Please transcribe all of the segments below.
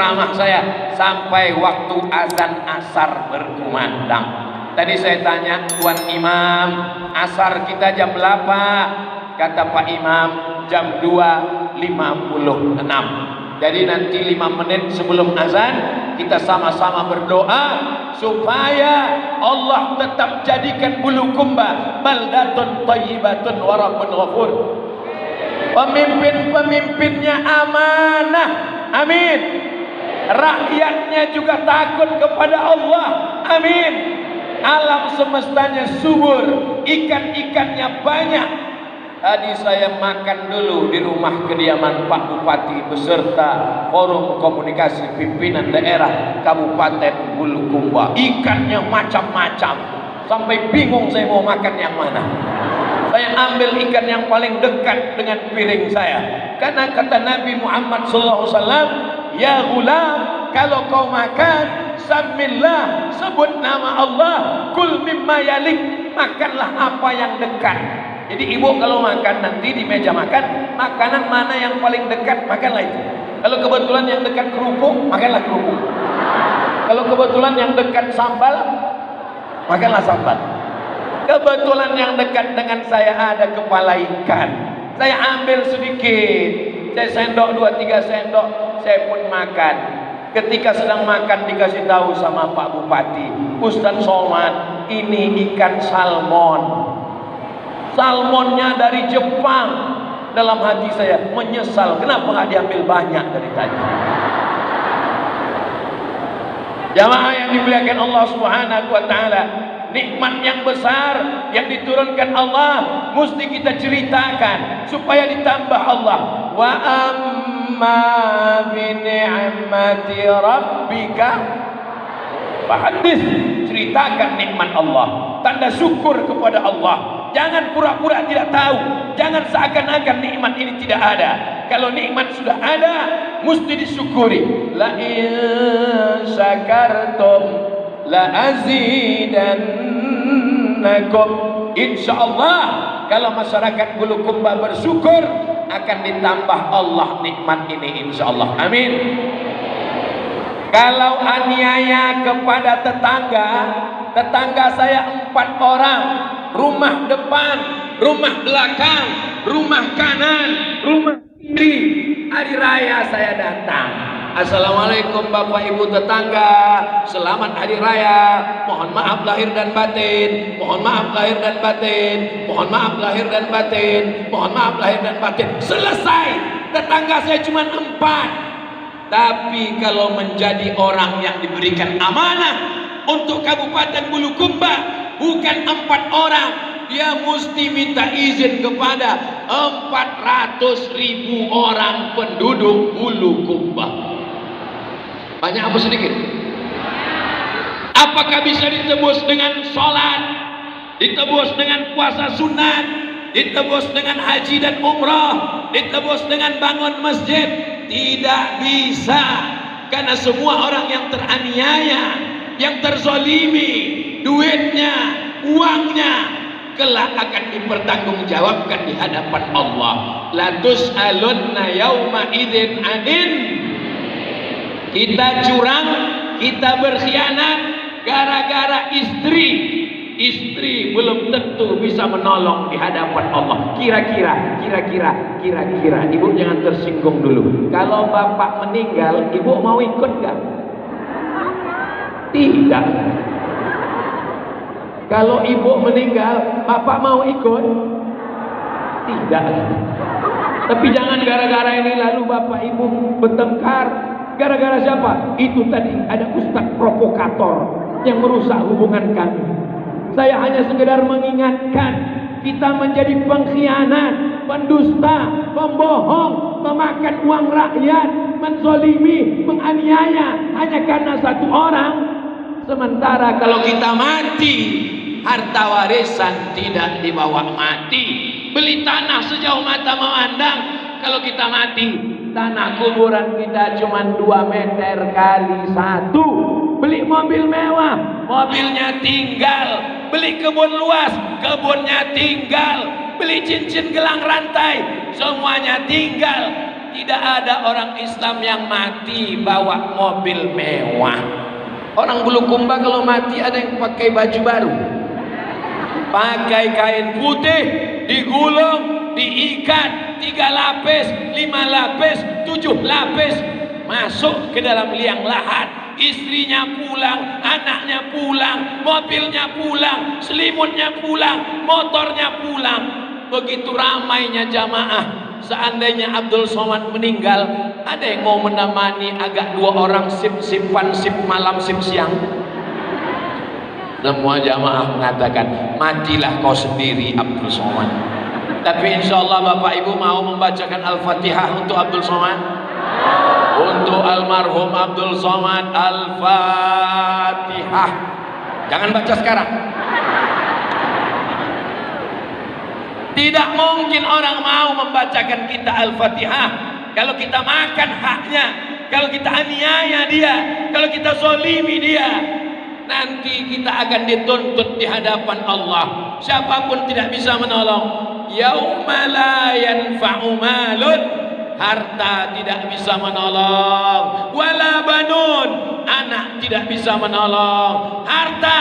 ceramah saya sampai waktu azan asar berkumandang. Tadi saya tanya, Tuan Imam, asar kita jam berapa? Kata Pak Imam, jam 2.56. Jadi nanti 5 menit sebelum azan kita sama-sama berdoa supaya Allah tetap jadikan Bulukumba baldatun thayyibatun wa rabbun ghafur. Pemimpin-pemimpinnya amanah, amin. Rakyatnya juga takut kepada Allah, amin. Alam semestanya subur, ikan-ikannya banyak. Tadi saya makan dulu di rumah kediaman Pak Bupati beserta forum komunikasi pimpinan daerah Kabupaten Bulukumba. Ikannya macam-macam, sampai bingung saya mau makan yang mana. Saya ambil ikan yang paling dekat dengan piring saya, karena kata Nabi Muhammad SAW, ya gulam, kalau kau makan samillah, sebut nama Allah, kul mimma yalik, makanlah apa yang dekat. Jadi ibu kalau makan nanti di meja makan, makanan mana yang paling dekat, makanlah itu. Kalau kebetulan yang dekat kerupuk, makanlah kerupuk. Kalau kebetulan yang dekat sambal, makanlah sambal. Kebetulan yang dekat dengan saya ada kepala ikan, saya ambil sedikit, saya sendok 2-3 sendok, saya pun makan. Ketika sedang makan dikasih tahu sama Pak Bupati, Ustaz Somad, ini ikan salmon. Salmonnya dari Jepang. Dalam hati saya menyesal, kenapa nggak diambil banyak dari tadi. Jamaah yang dimuliakan Allah Subhanahu wa taala, nikmat yang besar yang diturunkan Allah mesti kita ceritakan supaya ditambah Allah. Wa amma bi ni'mati rabbika fahaddits, ceritakan nikmat Allah, tanda syukur kepada Allah. Jangan pura-pura tidak tahu, jangan seakan-akan nikmat ini tidak ada. Kalau nikmat sudah ada, mesti disyukuri. La in syakartum la azidannakum. Insyaallah kalau masyarakat Bulukumba bersyukur, akan ditambah Allah nikmat ini, insyaallah. Amin. Kalau aniaya kepada tetangga saya 4 orang, rumah depan, rumah belakang, rumah kanan, rumah kiri, hari raya saya datang. Assalamualaikum Bapak Ibu tetangga, selamat hari raya, mohon maaf lahir dan batin, mohon maaf lahir dan batin, mohon maaf lahir dan batin, mohon maaf lahir dan batin. Selesai. Tetangga saya cuma 4. Tapi kalau menjadi orang yang diberikan amanah untuk Kabupaten Bulukumba, bukan 4 orang, dia mesti minta izin kepada 400.000 orang penduduk Bulukumba. Banyak apa sedikit? Apakah bisa ditebus dengan sholat, ditebus dengan puasa sunat, ditebus dengan haji dan umrah, ditebus dengan bangun masjid? Tidak bisa, karena semua orang yang teraniaya, yang terzolimi, duitnya, uangnya, kelak akan dipertanggungjawabkan di hadapan Allah. La tus'alunna yauma idzin anin. Kita curang, kita berkhianat gara-gara istri. Istri belum tentu bisa menolong di hadapan Allah. Kira-kira ibu jangan tersinggung dulu. Kalau bapak meninggal, ibu mau ikut gak? Tidak. Kalau ibu meninggal, bapak mau ikut? Tidak. Tapi jangan gara-gara ini lalu bapak ibu bertengkar. Gara-gara siapa? Itu tadi ada ustaz provokator yang merusak hubungan kami. Saya hanya sekedar mengingatkan, kita menjadi pengkhianat, pendusta, pembohong, memakan uang rakyat, menzolimi, menganiaya hanya karena 1 orang. Sementara kalau kita mati, harta warisan tidak dibawa mati. Beli tanah sejauh mata memandang. Kalau kita mati, tanah kuburan kita cuma 2 meter kali 1. Beli mobil mewah, mobilnya tinggal. Beli kebun luas, kebunnya tinggal. Beli cincin gelang rantai, semuanya tinggal. tidak ada orang Islam yang mati bawa mobil mewah. Orang Bulukumba kalau mati ada yang pakai baju baru, pakai kain putih, digulung, diikat 3 lapis, 5 lapis, 7 lapis, masuk ke dalam liang lahat. Istrinya pulang, anaknya pulang, mobilnya pulang, selimutnya pulang, motornya pulang. Begitu ramainya jamaah. Seandainya Abdul Somad meninggal, ada yang mau menemani agak 2 orang sip-sipan, sip malam, sip siang? Semua jamaah mengatakan, matilah kau sendiri Abdul Somad. Tapi insya Allah Bapak Ibu mau membacakan Al-Fatihah untuk Abdul Somad, untuk almarhum Abdul Somad. Al-Fatihah. Jangan baca sekarang. Tidak mungkin orang mau membacakan kita Al-Fatihah kalau kita makan haknya, kalau kita aniaya dia, kalau kita zalimi dia. Nanti kita akan dituntut di hadapan Allah. Siapapun tidak bisa menolong. Yauma la yanfa'u malun, harta tidak bisa menolong, wala banun, anak tidak bisa menolong. Harta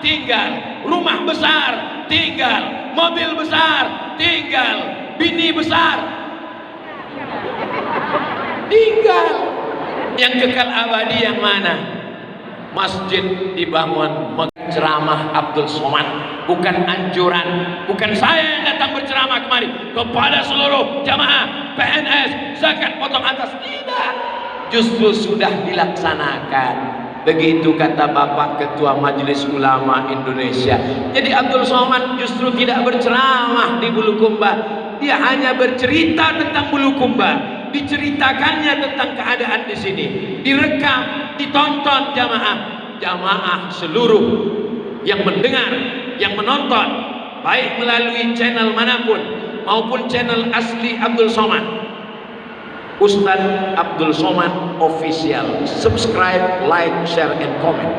tinggal, rumah besar tinggal, mobil besar tinggal, bini besar tinggal. Yang kekal abadi yang mana? Masjid dibangun, ceramah Abdul Somad, bukan anjuran, bukan saya yang datang berceramah kemari kepada seluruh jamaah PNS zakat potong atas, tidak, justru sudah dilaksanakan. Begitu kata Bapak Ketua Majelis Ulama Indonesia. Jadi Abdul Somad justru tidak berceramah di Bulukumba, dia hanya bercerita tentang Bulukumba. Diceritakannya tentang keadaan di sini, direkam, ditonton jamaah seluruh yang mendengar, yang menonton, baik melalui channel manapun maupun channel asli Abdul Somad, Ustadz Abdul Somad Official. Subscribe, like, share, and comment.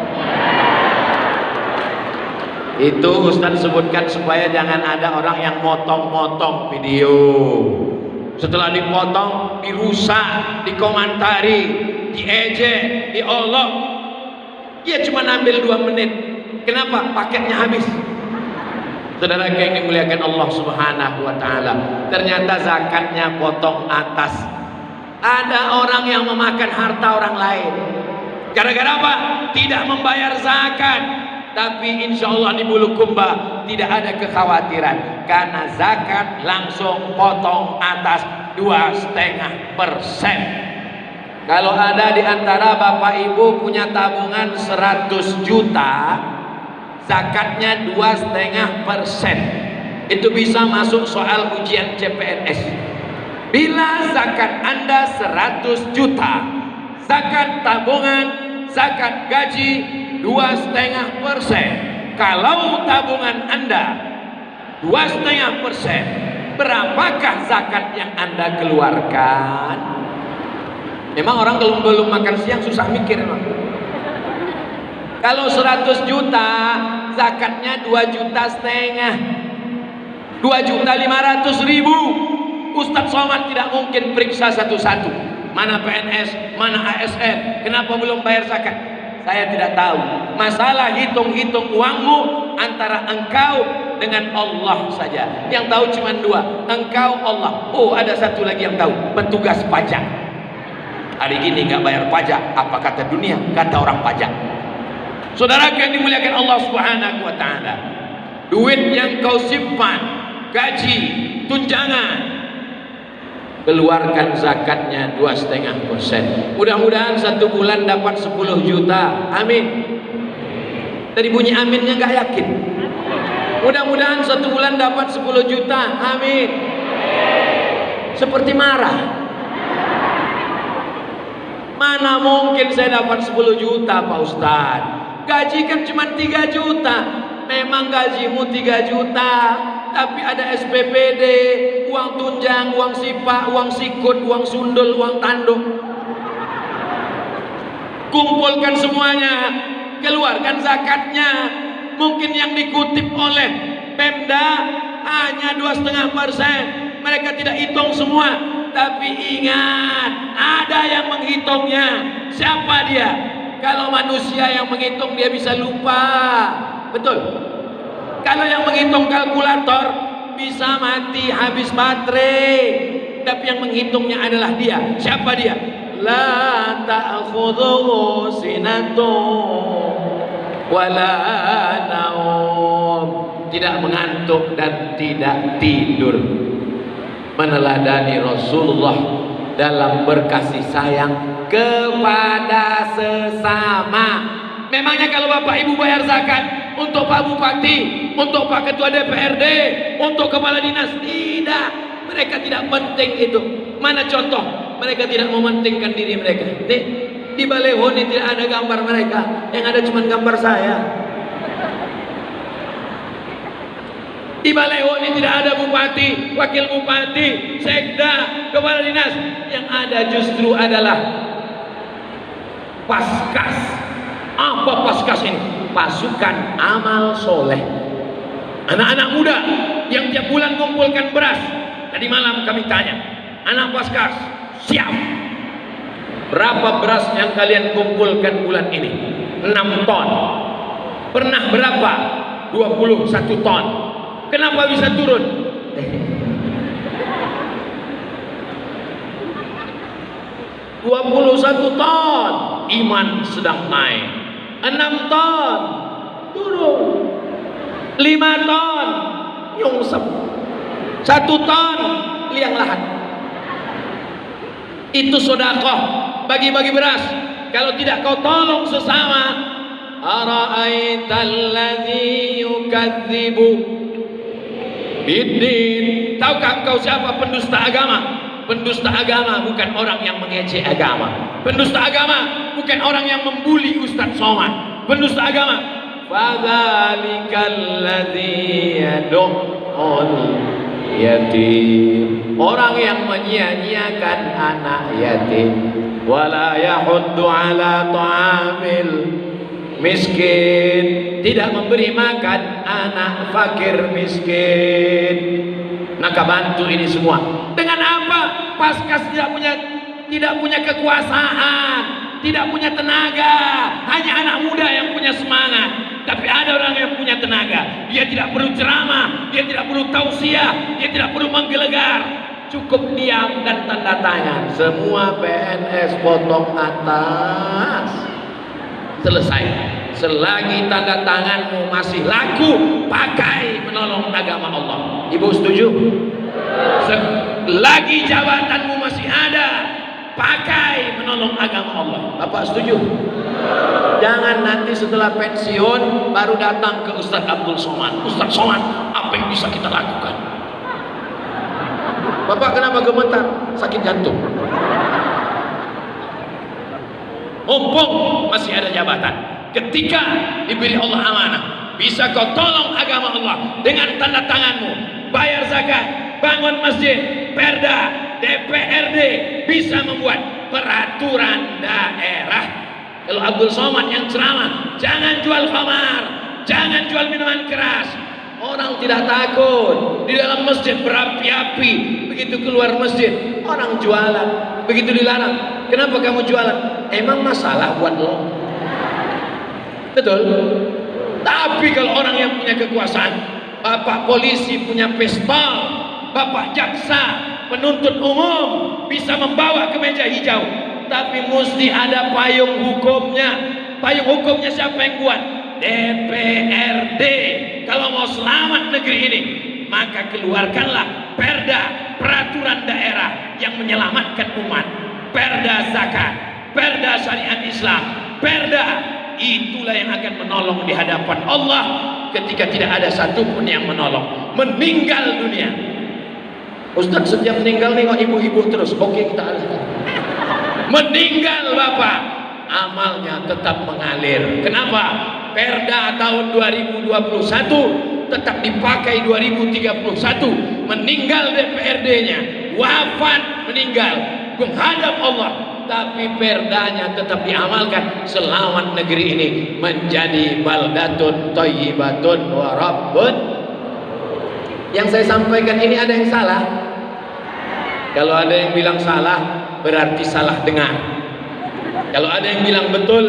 Itu Ustadz sebutkan supaya jangan ada orang yang motong-motong video. Setelah dipotong, dirusak, dikomentari, diejek, diolok. Ia cuma ambil 2 menit. Kenapa? Paketnya habis. Saudara yang dimuliakan Allah Subhanahu wa Ta'ala, ternyata zakatnya potong atas. Ada orang yang memakan harta orang lain. Gara-gara apa? Tidak membayar zakat. Tapi insya Allah di Bulukumba tidak ada kekhawatiran, karena zakat langsung potong atas 2,5%. Kalau ada di antara Bapak Ibu punya tabungan 100 juta, zakatnya 2,5%. Itu bisa masuk soal ujian CPNS. Bila zakat Anda 100 juta, zakat tabungan, zakat gaji 2,5%. Kalau tabungan Anda 2,5%, berapakah zakat yang Anda keluarkan? Memang orang kalau belum makan siang susah mikir memang. Kalau 100 juta, zakatnya 2,5 juta, 2.500.000. Ustadz Somad tidak mungkin periksa satu-satu, mana PNS, mana ASN, kenapa belum bayar zakat. Saya tidak tahu. Masalah hitung-hitung uangmu antara engkau dengan Allah saja. Yang tahu cuma 2, engkau, Allah. Oh, ada satu lagi yang tahu, petugas pajak. Hari ini nggak bayar pajak, apa kata dunia? Kata orang pajak. Saudara yang dimuliakan Allah Subhanahu wa Ta'ala, duit yang kau simpan, gaji, tunjangan, keluarkan zakatnya 2,5%. Mudah-mudahan 1 bulan dapat 10 juta. Amin. Tadi bunyi aminnya nggak yakin. Mudah-mudahan 1 bulan dapat 10 juta. Amin. Seperti marah. Mana mungkin saya dapat 10 juta Pak Ustadz? Gaji kan cuma 3 juta. Memang gajimu 3 juta, tapi ada SPPD, uang tunjang, uang sipa, uang sikut, uang sundul, uang tanduk. Kumpulkan semuanya, keluarkan zakatnya. Mungkin yang dikutip oleh Pemda hanya 2,5%. Mereka tidak hitung semua. tapi ingat ada yang menghitungnya. Siapa dia? Kalau manusia yang menghitung dia bisa lupa, betul? Kalau yang menghitung kalkulator bisa mati habis baterai, tapi yang menghitungnya adalah dia. Siapa dia? La ta'khudhuhu sinatun wala naum, tidak mengantuk dan tidak tidur. Meneladani Rasulullah dalam berkasih sayang kepada sesama. Memangnya kalau bapak ibu bayar zakat untuk pak bupati, untuk pak ketua DPRD, untuk kepala dinas, tidak, mereka tidak penting itu. Mana contoh mereka tidak mementingkan diri mereka? Nih, di baleho ini tidak ada gambar mereka, yang ada cuma gambar saya. Di baleho ini tidak ada bupati, wakil bupati, sekda, kepala dinas. Yang ada justru adalah paskas. Apa paskas ini? Pasukan amal soleh. Anak-anak muda yang tiap bulan mengumpulkan beras. Tadi malam kami tanya, anak paskas siap? Berapa beras yang kalian kumpulkan bulan ini? 6 ton. Pernah berapa? 21 ton. Kenapa bisa turun? 21 ton. Iman sedang naik. 6 ton turun. 5 ton nyungsep. 1 ton liang lahat. Itu sedekah, bagi-bagi beras. Kalau tidak kau tolong sesama, ara'aitalladzi yukadzibu biddin. Tahukah kau siapa pendusta agama? Pendusta agama bukan orang yang mengejek agama. Pendusta agama bukan orang yang membuli Ustadz Somad. Pendusta agama, fadzalikalladzii yad'ul yatim, orang yang menyia-nyiakan anak yatim, wala yahuddu ala ta'amil miskin, tidak memberi makan anak fakir miskin. Maka bantu ini semua. Dengan apa? Paskas tidak punya kekuasaan, tidak punya tenaga. Hanya anak muda yang punya semangat. Tapi ada orang yang punya tenaga. Dia tidak perlu ceramah, dia tidak perlu tausiah, dia tidak perlu menggelegar. Cukup diam dan tanda tangan. Semua PNS potong atas. Selesai. Selagi tanda tanganmu masih laku, pakai menolong agama Allah. Ibu setuju? Selagi jabatanmu masih ada, pakai menolong agama Allah. Bapak setuju? Jangan nanti setelah pensiun baru datang ke Ustadz Abdul Somad. Ustadz Somad, apa yang bisa kita lakukan? Bapak kenapa gemetar? Sakit jantung. Mumpung masih ada jabatan, ketika diberi Allah amanah, bisa kau tolong agama Allah dengan tanda tanganmu, bayar zakat, bangun masjid, perda, DPRD, bisa membuat peraturan daerah. Kalau Abdul Somad yang ceramah, jangan jual khamar, jangan jual minuman keras. Orang tidak takut. Di dalam masjid berapi-api, begitu keluar masjid orang jualan, begitu dilarang. Kenapa kamu jualan? Emang masalah buat lo? Betul. Tapi kalau orang yang punya kekuasaan, bapak polisi punya pistol, bapak jaksa, penuntut umum bisa membawa ke meja hijau, tapi mesti ada payung hukumnya. Payung hukumnya siapa yang buat? DPRD. Kalau mau selamat negeri ini, maka keluarkanlah perda, peraturan daerah yang menyelamatkan umat. Perda zakat, perda syariat Islam, perda, itulah yang akan menolong di hadapan Allah ketika tidak ada satupun yang menolong. Meninggal dunia. Ustadz setiap meninggal nengok ibu-ibu terus. Oke, kita alihkan. Meninggal bapak, amalnya tetap mengalir. Kenapa? Perda tahun 2021 tetap dipakai 2031. Meninggal DPRD-nya, wafat meninggal, menghadap Allah, tapi perdanya tetap diamalkan. Selamat negeri ini menjadi baldatun thayyibatun wa rabbun. Yang saya sampaikan ini ada yang salah? Kalau ada yang bilang salah, berarti salah dengar. Kalau ada yang bilang betul,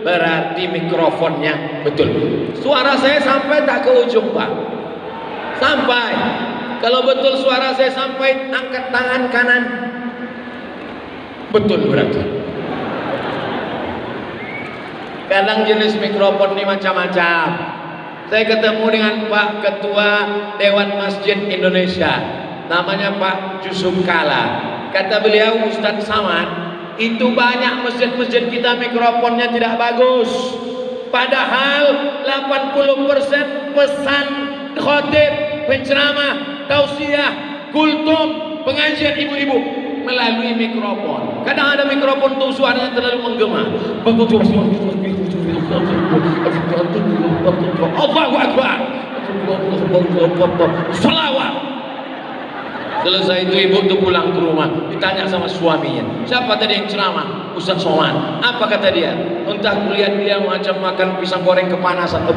berarti mikrofonnya betul. Suara saya sampai tak ke ujung, Pak? Sampai. Kalau betul suara saya sampai, angkat tangan kanan. Betul berarti. Kadang jenis mikrofon ini macam-macam. Saya ketemu dengan Pak Ketua Dewan Masjid Indonesia, namanya Pak Yusuf Kala. Kata beliau, Ustadz Samad, itu banyak masjid-masjid kita mikrofonnya tidak bagus. Padahal 80% pesan khotib, penceramah, tausiah, kultum, pengajian ibu-ibu melalui mikrofon. Kadang ada mikrofon tuh suaranya terlalu menggema. Allahu Akbar. Salawat. Selesai itu ibu tuh pulang ke rumah, ditanya sama suaminya, siapa tadi yang ceramah? Ustaz Somad. Apa kata dia? Entah kulihat dia macam makan pisang goreng kepanasan.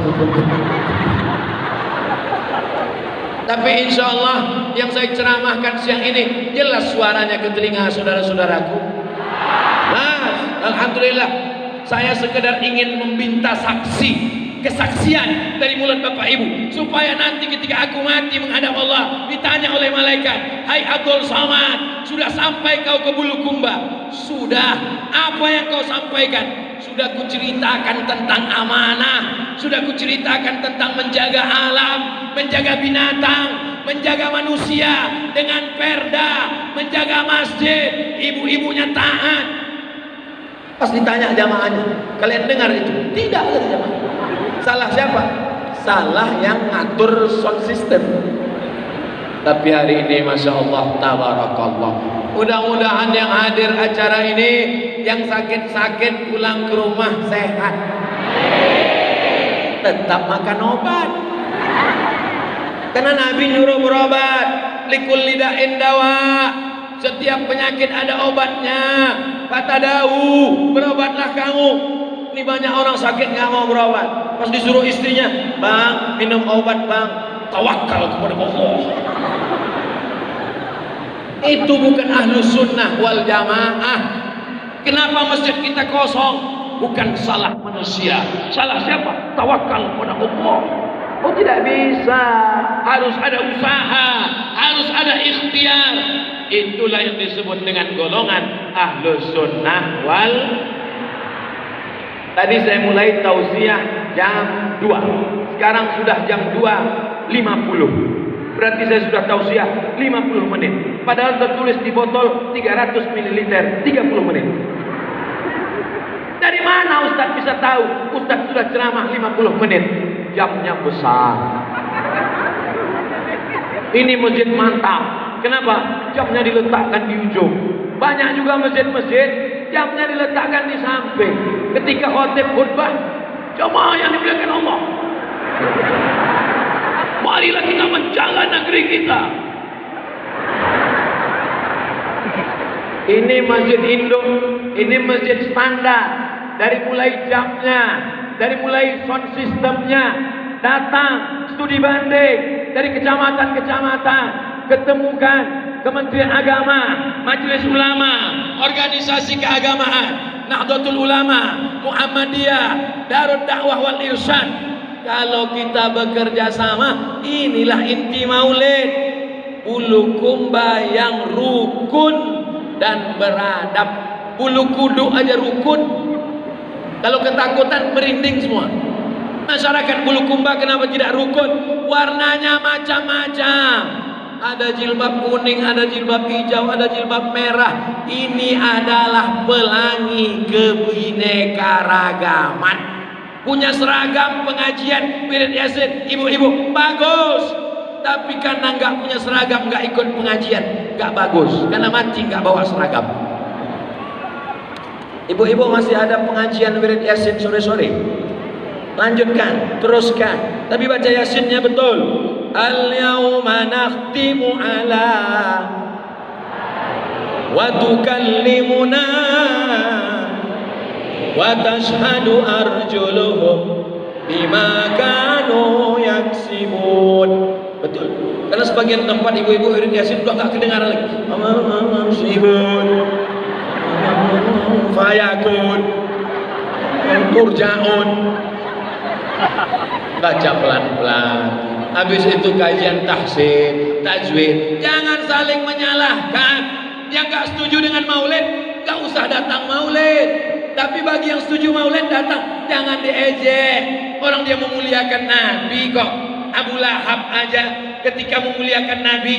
Tapi insya Allah yang saya ceramahkan siang ini jelas suaranya ke telinga saudara-saudaraku. Nah, alhamdulillah, saya sekedar ingin meminta kesaksian dari mulut Bapak Ibu, supaya nanti ketika aku mati menghadap Allah ditanya oleh malaikat, hai Abdul Somad, sudah sampai kau ke Bulukumba? Sudah. Apa yang kau sampaikan? Sudah kuceritakan tentang amanah, sudah kuceritakan tentang menjaga alam, menjaga binatang, menjaga manusia dengan perda, menjaga masjid, ibu-ibunya taat. Pas ditanya jamaahnya, kalian dengar itu? Tidak, kata jamaah. Salah siapa? Salah yang ngatur sound system. Tapi hari ini Masya Allah, tabarakallah, mudah-mudahan yang hadir acara ini, yang sakit-sakit pulang ke rumah sehat, tetap makan obat. Karena Nabi nyuruh berobat, likulli da'in dawa, setiap penyakit ada obatnya. Kata Dawu, berobatlah kamu. Ini banyak orang sakit nggak mau berobat. Pas disuruh istrinya, bang minum obat bang, tawakal kepada Allah. Itu bukan ahlus sunnah wal jamaah. Kenapa masjid kita kosong? Bukan salah manusia. Salah siapa? Tawakal kepada Allah. Oh, tidak bisa. Harus ada usaha, harus ada ikhtiar. Itulah yang disebut dengan golongan ahlus sunnah wal. Tadi saya mulai tausiah jam 2. Sekarang sudah jam 2.50. Berarti saya sudah tausiah 50 menit. Padahal tertulis di botol 300 ml 30 menit. Dari mana Ustaz bisa tahu? Ustaz sudah ceramah 50 menit. Jamnya besar. Ini masjid mantap. Kenapa? Jamnya diletakkan di ujung. Banyak juga masjid-masjid jamnya diletakkan di samping. Ketika khotib khutbah, jamaah yang dimuliakan Allah, marilah kita menjaga negeri kita. Ini masjid induk, ini masjid standar. Dari mulai jamnya, dari mulai sound systemnya, datang studi banding dari kecamatan-kecamatan, ketemukan Kementerian Agama, Majelis Ulama, organisasi keagamaan, Nahdlatul Ulama, Muhammadiyah, Darud Dakwah wal Irsyad. Kalau kita bekerja sama, inilah inti maulid. Bulukumba yang rukun dan beradab. Bulu kuduk aja rukun. Kalau ketakutan merinding semua. Masyarakat Bulukumba kenapa tidak rukun? Warnanya macam-macam. Ada jilbab kuning, ada jilbab hijau, ada jilbab merah. Ini adalah pelangi kebinekaragaman. Punya seragam pengajian wirid yasin, ibu-ibu bagus. Tapi karena nggak punya seragam, nggak ikut pengajian, nggak bagus. Karena mati nggak bawa seragam. Ibu-ibu masih ada pengajian wirid yasin sore-sore. Lanjutkan, teruskan. Tapi baca yasinnya betul. Al-yawma nakhtimu ala wa tukallimuna wa tashhadu arjuluhum bima kanu yaksibun. Betul. Karena sebagian tempat ibu-ibu iring Yasin udah gak kedengaran lagi. Sibun, fayakun, turjaun. Baca pelan-pelan. Habis itu kajian tahsin, tajwid. Jangan saling menyalahkan. Yang gak setuju dengan maulid, gak usah datang maulid. Tapi bagi yang setuju maulid datang, jangan diejek. Orang dia memuliakan Nabi kok. Abu Lahab aja ketika memuliakan Nabi,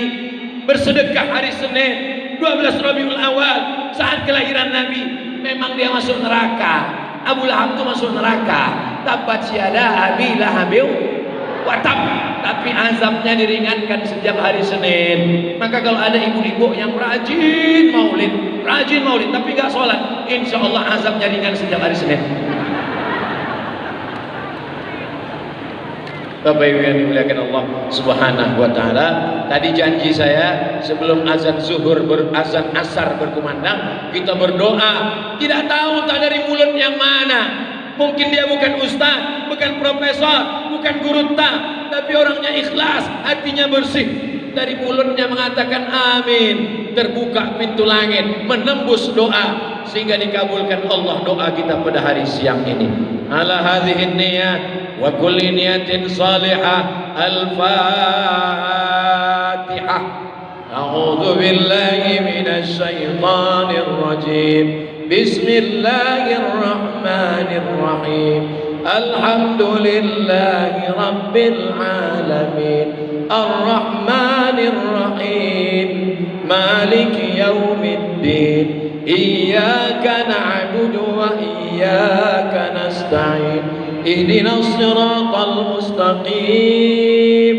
bersedekah hari Senin 12 Rabiul Awal saat kelahiran Nabi, memang dia masuk neraka. Abu Lahab itu masuk neraka. Tabat syada Abi Lahabil watab. Tapi azabnya diringankan setiap hari Senin. Maka kalau ada ibu-ibu yang rajin maulid tapi gak sholat, insya Allah azabnya ringan setiap hari Senin. Bapak Ibu yang dimuliakan Allah Subhanahu wa taala, tadi janji saya sebelum azan zuhur azan asar berkumandang kita berdoa. Tidak tahu tak dari mulut yang mana. Mungkin dia bukan ustaz, bukan profesor, bukan guru tak, tapi orangnya ikhlas, hatinya bersih. Dari mulutnya mengatakan amin, terbuka pintu langit, menembus doa sehingga dikabulkan Allah doa kita pada hari siang ini. Ala hadhihi niyyah wa kulli niyatin salihah. Al-Fatihah. A'udzu billahi minasy syaithanir rajim. Bismillahirrahmanirrahim. Alhamdulillahi rabbil alamin. Ar-Rahmanir Rahim. Maliki yaumiddin. Iyyaka na'budu wa iyyaka nasta'in. Ihdinas siratal mustaqim.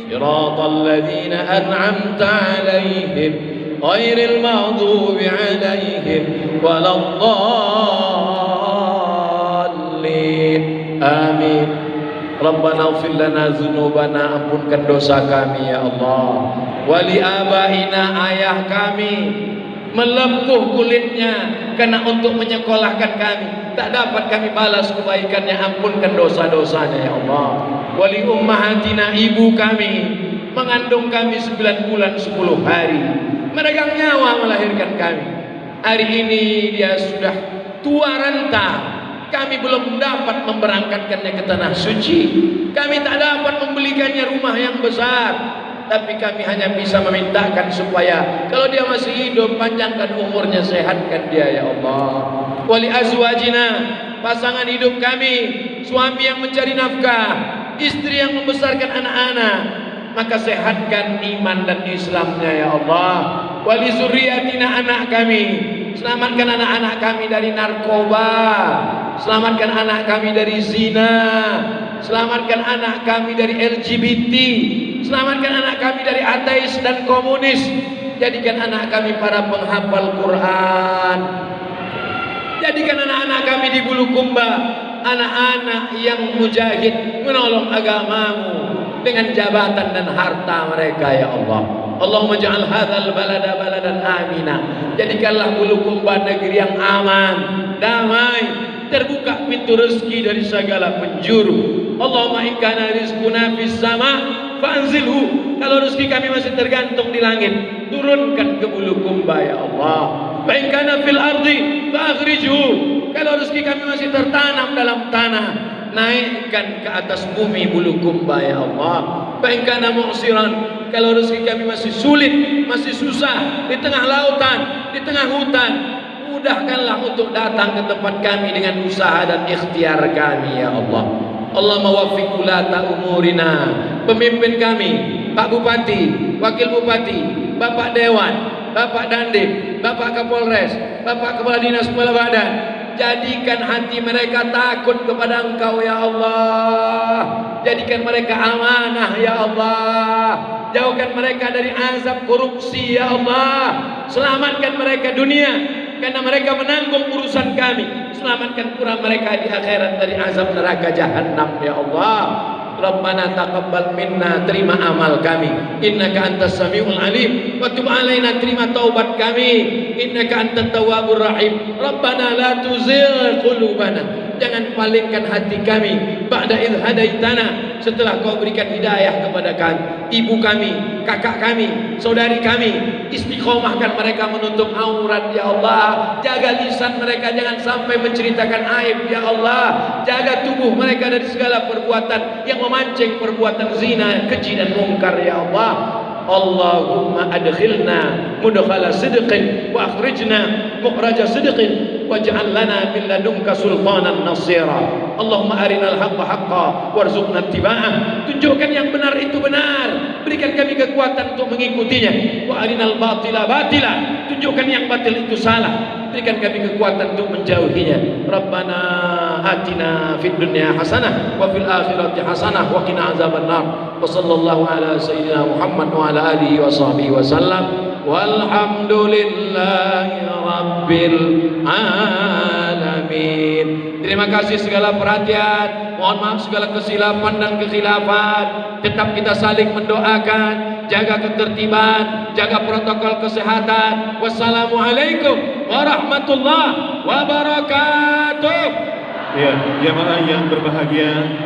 Siratal ladzina an'amta 'alaihim ghairil maghdubi 'alaihim waladdallin. Amin. Rabbana ighfir lana dzunubana, ampunkan dosa kami ya Allah. Wali abaina, ayah kami melepuh kulitnya karena untuk menyekolahkan kami, tak dapat kami balas kebaikannya, ampunkan dosa-dosanya ya Allah. Wali ummahatina, ibu kami mengandung kami 9 bulan 10 hari, meregang nyawa melahirkan kami. Hari ini dia sudah tua renta. Kami belum dapat memberangkatkannya ke tanah suci. Kami tak dapat membelikannya rumah yang besar. Tapi kami hanya bisa memintakan supaya kalau dia masih hidup, panjangkan umurnya, sehatkan dia ya Allah. Wali azwajina, pasangan hidup kami, suami yang mencari nafkah, istri yang membesarkan anak-anak, maka sehatkan iman dan Islamnya ya Allah. Wali zuriyatina, anak kami, selamatkan anak-anak kami dari narkoba, selamatkan anak kami dari zina, selamatkan anak kami dari LGBT, selamatkan anak kami dari ateis dan komunis. Jadikan anak kami para penghafal Quran. Jadikan anak-anak kami di Bulukumba anak-anak yang mujahid menolong agamamu dengan jabatan dan harta mereka ya Allah. Allahumma ja'al hadzal balada baladan amina. Jadikanlah Bulukumba negeri yang aman, damai, terbuka pintu rezeki dari segala penjuru. Allahumma in kana rizquna fis sama fanzilhu. Kalau rezeki kami masih tergantung di langit, turunkan ke Bulukumba ya Allah. Wa in kana fil ardi fakhrijhu. Kalau rezeki kami masih tertanam dalam tanah, naikkan ke atas bumi Bulukumba ya Allah. Fa in kana mu'siran, kalau rezeki kami masih sulit, masih susah, di tengah lautan, di tengah hutan, mudahkanlah untuk datang ke tempat kami dengan usaha dan ikhtiar kami ya Allah. Allahumma waffiq ulata umurina, pemimpin kami, Pak Bupati, Wakil Bupati, Bapak Dewan, Bapak Dandim, Bapak Kapolres, Bapak Kepala Dinas Kepala Badan. Jadikan hati mereka takut kepada Engkau ya Allah. Jadikan mereka amanah ya Allah. Jauhkan mereka dari azab korupsi ya Allah. Selamatkan mereka dunia karena mereka menanggung urusan kami. Selamatkan pula mereka di akhirat dari azab neraka jahanam ya Allah. Rabbana taqabbal minna, terima amal kami, innaka antas samiul alim, wa tub alaina, terima taubat kami, innaka antat tawwabur rahim. Rabbana la tuzigh qulubana, jangan palingkan hati kami ba'da idh hadaitana, setelah kau berikan hidayah kepada kami, ibu kami, kakak kami, saudari kami, istiqomahkan mereka menutup aurat ya Allah, jaga lisan mereka jangan sampai menceritakan aib ya Allah, jaga tubuh mereka dari segala perbuatan yang memancing perbuatan zina, keji dan mungkar ya Allah. Allahumma adkhilna mudkhala sidqin wa akhrijna mukhraja sidqin waj'al lana min ladunka sultanan nasira. Allahumma arinal haqqa haqqan warzuqna ittiba'ah. Tunjukkan yang benar itu benar, berikan kami kekuatan untuk mengikutinya. Wa arinal batila batila, tunjukkan yang batil itu salah, berikan kami kekuatan untuk menjauhinya. Rabbana atina fid dunya hasanah wa fil akhirati hasanah wa qina azabannar. Wa sallallahu ala sayyidina Muhammad wa ala alihi wa sahbihi wa sallam. Walhamdulillahi rabbil alamin. Terima kasih segala perhatian, mohon maaf segala kesilapan dan kekhilafan. Tetap kita saling mendoakan, jaga ketertiban, jaga protokol kesehatan. Wassalamualaikum warahmatullahi wabarakatuh. Ya, jamaah yang berbahagia,